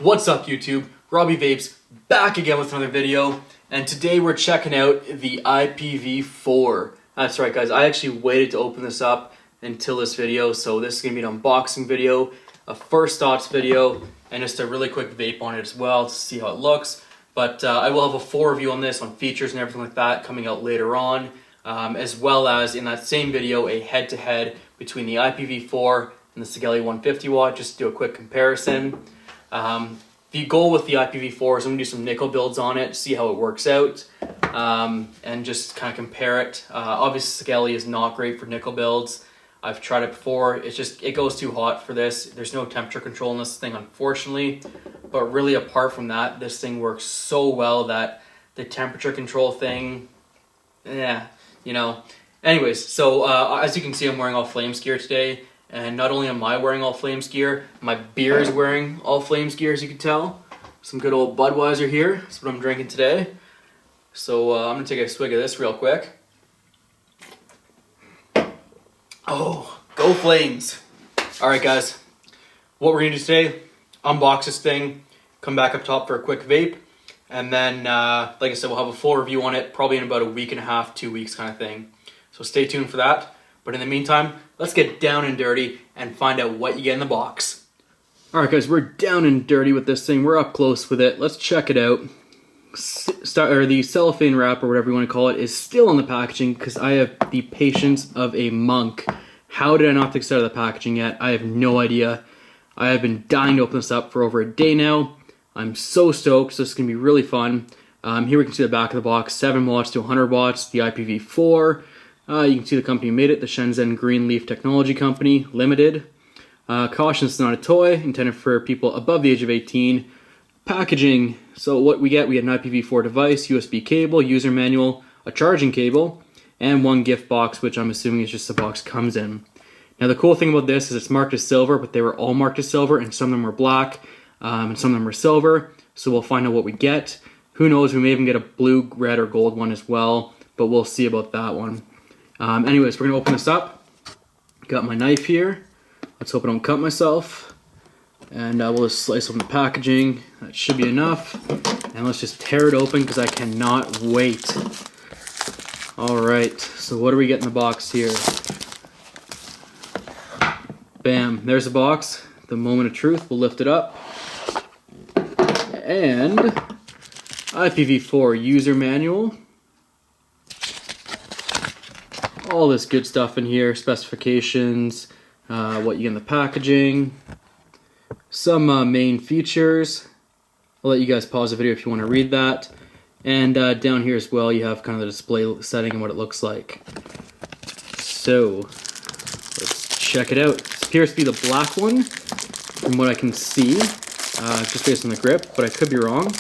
What's up YouTube? Robbie Vapes back again with another video, and today we're checking out the IPv4. That's right guys, I actually waited to open this up until this video, so this is going to be an unboxing video, a first thoughts video, and just a really quick vape on it as well to see how it looks. But I will have a full review on this, on features and everything like that, coming out later on, as well as in that same video a head-to-head between the IPv4 and the Sigelei 150 watt, just to do a quick comparison. The goal with the IPv4 is I'm going to do some nickel builds on it, see how it works out, and just kind of compare it. Obviously Sigelei is not great for nickel builds. I've tried it before. It goes too hot for this. There's no temperature control in this thing, unfortunately. But really, apart from that, this thing works so well that the temperature control thing, you know. Anyways, so as you can see, I'm wearing all Flames gear today. And not only am I wearing all Flames gear, my beer is wearing all Flames gear, as you can tell. Some good old Budweiser here. That's what I'm drinking today. So I'm going to take a swig of this real quick. Oh, go Flames! Alright guys, what we're going to do today, unbox this thing, come back up top for a quick vape, and then, like I said, we'll have a full review on it, probably in about a week and a half, 2 weeks kind of thing. So stay tuned for that. But in the meantime, let's get down and dirty and find out what you get in the box. Alright guys, we're down and dirty with this thing. We're up close with it. Let's check it out. The cellophane wrap, or whatever you want to call it, is still on the packaging because I have the patience of a monk. How did I not take this out of the packaging yet? I have no idea. I have been dying to open this up for over a day now. I'm so stoked, so this is going to be really fun. Here we can see the back of the box, 7 watts to 100 watts, the IPv4. You can see the company who made it, the Shenzhen Greenleaf Technology Company Limited. Caution, it's not a toy, intended for people above the age of 18. Packaging, so what we get, we had an IPv4 device, USB cable, user manual, a charging cable, and one gift box, which I'm assuming is just the box comes in. Now the cool thing about this is it's marked as silver, but they were all marked as silver, and some of them were black, and some of them were silver, so we'll find out what we get. Who knows, we may even get a blue, red, or gold one as well, but we'll see about that one. Anyways, we're going to open this up. Got my knife here. Let's hope I don't cut myself. And we'll just slice open the packaging. That should be enough. And let's just tear it open because I cannot wait. Alright, so what do we get in the box here? Bam, there's the box. The moment of truth, we'll lift it up. And IPv4 user manual. All this good stuff in here, specifications, what you get in the packaging, some main features. I'll let you guys pause the video if you want to read that. And down here as well, you have kind of the display setting and what it looks like. So, let's check it out. This appears to be the black one, from what I can see, just based on the grip, but I could be wrong.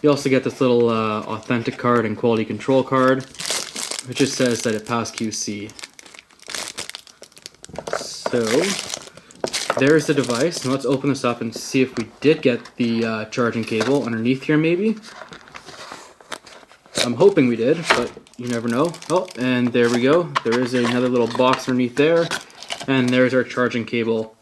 You also get this little authentic card and quality control card. It just says that it passed QC. So, there's the device. Now let's open this up and see if we did get the charging cable underneath here maybe. I'm hoping we did, but you never know. Oh, and there we go. There is another little box underneath there. And there's our charging cable.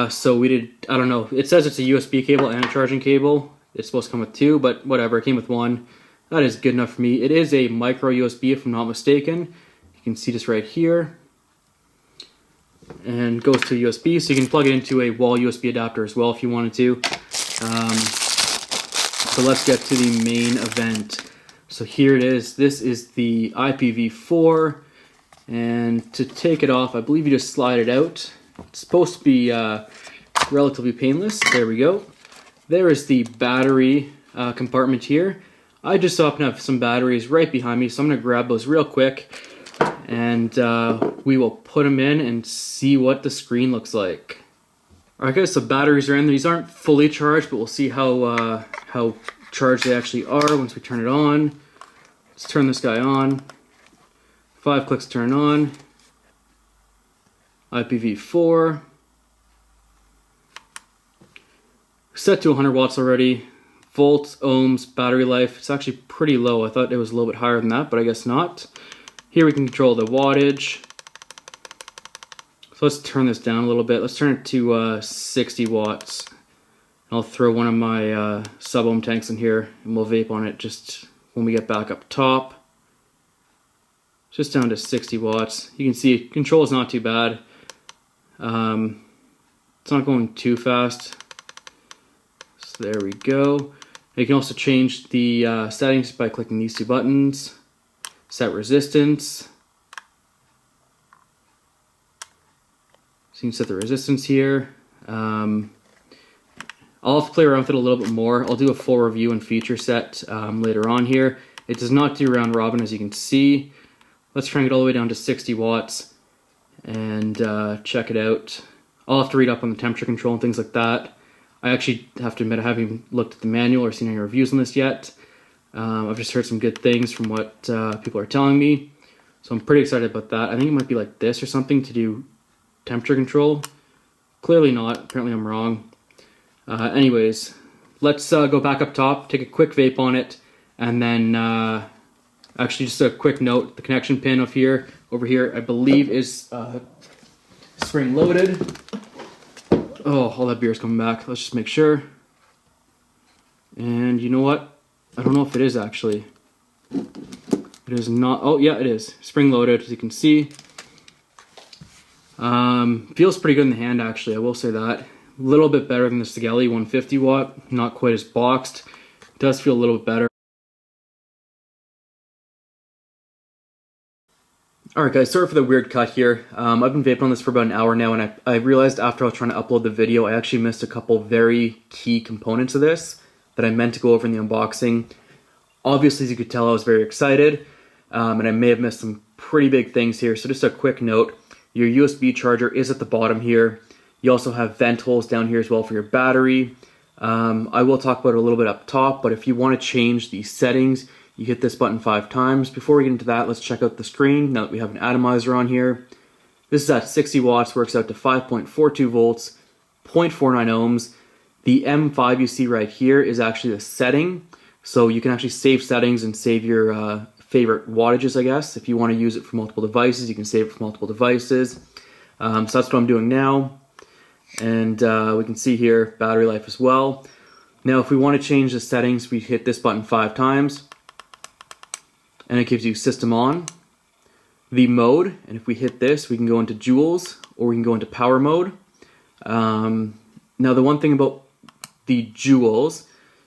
So we did, I don't know. It says it's a USB cable and a charging cable. It's supposed to come with 2, but whatever. It came with 1. That is good enough for me. It is a micro USB if I'm not mistaken. You can see this right here. And goes to USB, so you can plug it into a wall USB adapter as well if you wanted to. So let's get to the main event. So here it is. This is the IPv4. And to take it off, I believe you just slide it out. It's supposed to be relatively painless. There we go. There is the battery compartment here. I just so happen to have some batteries right behind me, so I'm going to grab those real quick, and we will put them in and see what the screen looks like. Alright guys, so batteries are in. These aren't fully charged, but we'll see how charged they actually are once we turn it on. Let's turn this guy on. 5 clicks to turn on. IPv4. Set to 100 watts already. Volts, ohms, battery life, it's actually pretty low. I thought it was a little bit higher than that, but I guess not. Here we can control the wattage. So let's turn this down a little bit. Let's turn it to 60 watts. I'll throw one of my sub-ohm tanks in here and we'll vape on it just when we get back up top. Just down to 60 watts. You can see control is not too bad. It's not going too fast. So there we go. You can also change the settings by clicking these two buttons. Set resistance. So you can set the resistance here. I'll have to play around with it a little bit more. I'll do a full review and feature set later on here. It does not do round robin, as you can see. Let's crank it all the way down to 60 watts and check it out. I'll have to read up on the temperature control and things like that. I actually have to admit I haven't even looked at the manual or seen any reviews on this yet. I've just heard some good things from what people are telling me. So I'm pretty excited about that. I think it might be like this or something to do temperature control. Clearly not. Apparently I'm wrong. Anyways, let's go back up top, take a quick vape on it, and then actually just a quick note, the connection pin over here, I believe is spring loaded. Oh, all that beer is coming back. Let's just make sure. And you know what? I don't know if it is actually. It is not. Oh yeah, it is. Spring loaded, as you can see. Feels pretty good in the hand actually, I will say that. A little bit better than the Sigelei 150 watt, not quite as boxed. It does feel a little bit better. Alright guys, sorry for the weird cut here. I've been vaping on this for about an hour now, and I realized after I was trying to upload the video, I actually missed a couple very key components of this that I meant to go over in the unboxing. Obviously, as you could tell, I was very excited, and I may have missed some pretty big things here, so just a quick note. Your USB charger is at the bottom here. You also have vent holes down here as well for your battery. I will talk about it a little bit up top, but if you want to change the settings, you hit this button 5 times. Before we get into that, let's check out the screen now that we have an atomizer on here. This is at 60 watts, works out to 5.42 volts, 0.49 ohms. The M5 you see right here is actually the setting, so you can actually save settings and save your favorite wattages, I guess. If you want to use it for multiple devices, you can save it for multiple devices. So that's what I'm doing now. And we can see here battery life as well. Now if we want to change the settings, we hit this button 5 times and it gives you system on, the mode, and if we hit this we can go into joules or we can go into power mode. Now the one thing about the joules,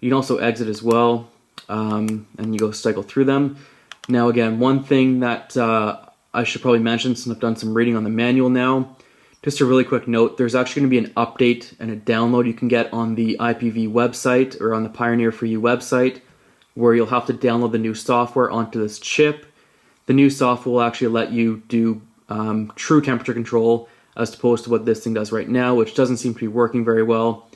you can also exit as well, and you go cycle through them. Now again, one thing that I should probably mention, since I've done some reading on the manual now, just a really quick note, there's actually going to be an update and a download you can get on the IPV website or on the Pioneer For You website, where you'll have to download the new software onto this chip. The new software will actually let you do true temperature control as opposed to what this thing does right now, which doesn't seem to be working very well.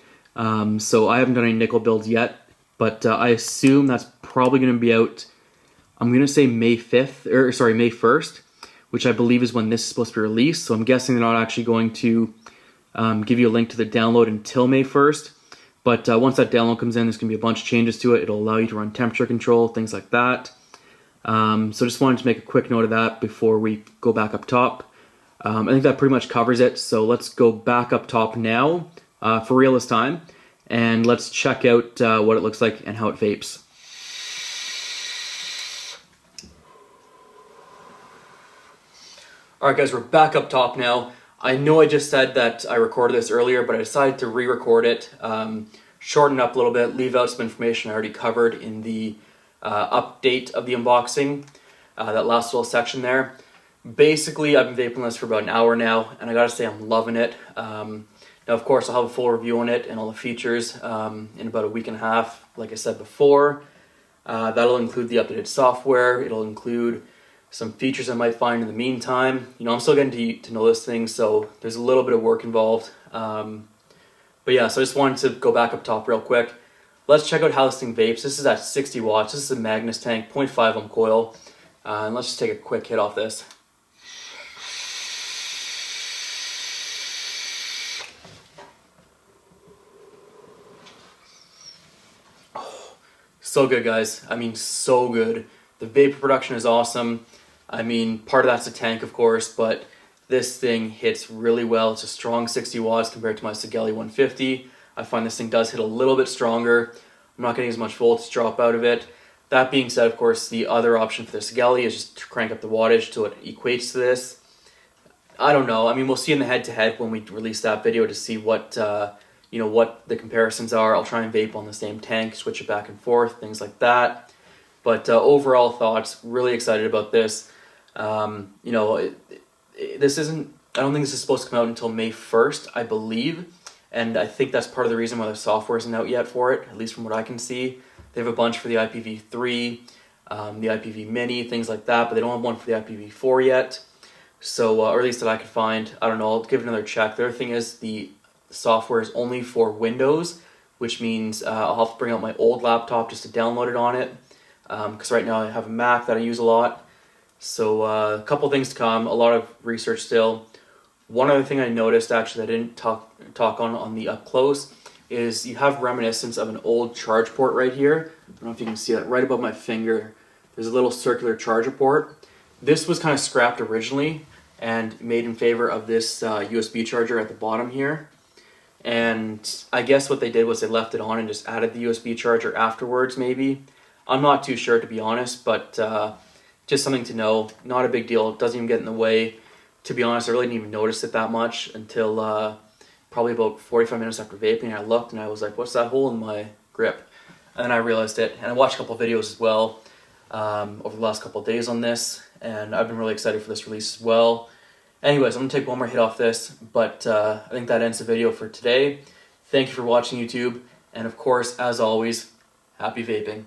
So I haven't done any nickel builds yet, but I assume that's probably going to be out, I'm going to say May 1st, which I believe is when this is supposed to be released. So I'm guessing they're not actually going to give you a link to the download until May 1st. But once that download comes in, there's going to be a bunch of changes to it. It'll allow you to run temperature control, things like that. So just wanted to make a quick note of that before we go back up top. I think that pretty much covers it. So let's go back up top now, for real this time, and let's check out what it looks like and how it vapes. Alright guys, we're back up top now. I know I just said that I recorded this earlier, but I decided to re-record it, shorten up a little bit, leave out some information I already covered in the update of the unboxing, that last little section there. Basically, I've been vaping this for about an hour now, and I gotta say I'm loving it. Now of course I'll have a full review on it and all the features in about a week and a half, like I said before. That'll include the updated software, it'll include some features I might find in the meantime. You know, I'm still getting to know this thing, so there's a little bit of work involved. But yeah, so I just wanted to go back up top real quick. Let's check out how this thing vapes. This is at 60 watts. This is a Magnus tank, 0.5 ohm coil. And let's just take a quick hit off this. Oh, so good, guys. I mean, so good. The vapor production is awesome. I mean, part of that's a tank, of course, but this thing hits really well. It's a strong 60 watts compared to my Sigelei 150. I find this thing does hit a little bit stronger. I'm not getting as much voltage drop out of it. That being said, of course, the other option for the Sigelei is just to crank up the wattage till it equates to this. I don't know. I mean, we'll see in the head-to-head when we release that video to see what what the comparisons are. I'll try and vape on the same tank, switch it back and forth, things like that. But overall thoughts, really excited about this. This isn't. I don't think this is supposed to come out until May 1st, I believe. And I think that's part of the reason why the software isn't out yet for it, at least from what I can see. They have a bunch for the IPv3, the IPv Mini, things like that, but they don't have one for the IPv4 yet. So, or at least that I could find. I don't know, I'll give it another check. The other thing is the software is only for Windows, which means I'll have to bring out my old laptop just to download it on it. Because right now I have a Mac that I use a lot. So a couple things to come, a lot of research still. One other thing I noticed, actually, that I didn't talk on the up close, is you have reminiscence of an old charge port right here. I don't know if you can see that right above my finger. There's a little circular charger port. This was kind of scrapped originally and made in favor of this USB charger at the bottom here. And I guess what they did was they left it on and just added the USB charger afterwards, maybe. I'm not too sure, to be honest, but just something to know. Not a big deal. It doesn't even get in the way. To be honest, I really didn't even notice it that much until probably about 45 minutes after vaping. I looked and I was like, what's that hole in my grip? And then I realized it. And I watched a couple of videos as well over the last couple of days on this. And I've been really excited for this release as well. Anyways, I'm going to take one more hit off this. But I think that ends the video for today. Thank you for watching, YouTube. And of course, as always, happy vaping.